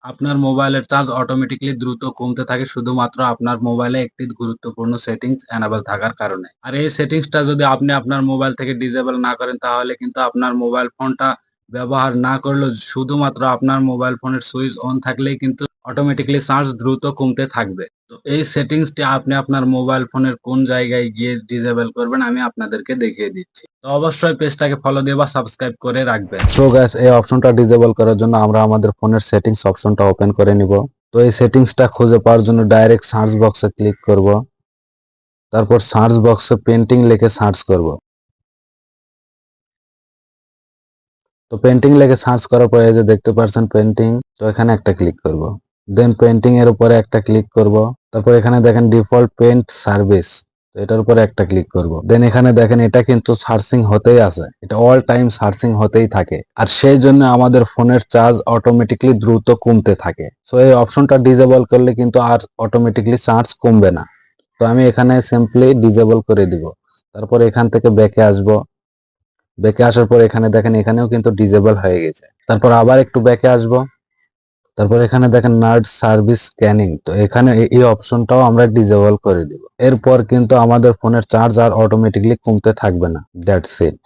আপনার মোবাইলের charge automatically দ্রুত কমতে থাকে শুধুমাত্র আপনার মোবাইলে একটি গুরুত্বপূর্ণ সেটিংস এনেবল থাকার কারণে। আর এই সেটিংসটা যদি আপনি আপনার মোবাইল থেকে ডিসেবল না করেন তাহলে কিন্তু আপনার মোবাইল ফোনটা ব্যবহার না করলেও শুধুমাত্র আপনার মোবাইল ফোনের সুইচ অন থাকলেই কিন্তু অটোমেটিক্যালি চার্জ দ্রুত কমতে থাকবে। তো এই সেটিংসটি আপনি আপনার মোবাইল ফোনের কোন জায়গায় গিয়ে ডিসেবল করবেন আমি আপনাদেরকে দেখিয়ে দিচ্ছি। তো অবশ্যই পেজটাকে ফলো দিয়ে বা সাবস্ক্রাইব করে রাখবেন। সো গাইস, এই অপশনটা ডিসেবল করার জন্য আমরা আমাদের ফোনের সেটিংস অপশনটা ওপেন করে নিব। তো এই সেটিংসটা খুঁজে পাওয়ার জন্য ডাইরেক্ট সার্চ বক্সে ক্লিক করব। তারপর সার্চ বক্সে পেন্টিং লিখে সার্চ করব। তো পেন্টিং লিখে সার্চ করার পরে যে দেখতে পাচ্ছেন পেন্টিং, তো এখানে একটা ক্লিক করব। দেন পেন্টিং এর উপরে একটা ক্লিক করব। তারপর এখানে দেখেন ডিফল্ট পেইন্ট সার্ভিস, তো এটার উপরে একটা ক্লিক করব। দেন এখানে দেখেন এটা কিন্তু সার্চিং হতেই আছে, এটা অল টাইম সার্চিং হতেই থাকে, আর সেই জন্য আমাদের ফোনের চার্জ অটোমেটিকলি দ্রুত কমতে থাকে। সো এই অপশনটা ডিসেবল করলে কিন্তু আর অটোমেটিকলি চার্জ কমবে না। তো আমি এখানে সিম্পলি ডিসেবল করে দিব। তারপর এখান থেকে ব্যাকে আসব। ব্যাকে আসার পর এখানে দেখেন এখানেও কিন্তু ডিসেবল হয়ে গেছে। তারপর আবার একটু ব্যাকে আসব। তারপর এখানে দেখেন নার্ড সার্ভিস স্ক্যানিং, তো এখানে এই অপশনটাও আমরা ডিসেবল করে দিব। এরপর কিন্তু আমাদের ফোনের চার্জ আর অটোমেটিকলি কমতে থাকবে না। That's it.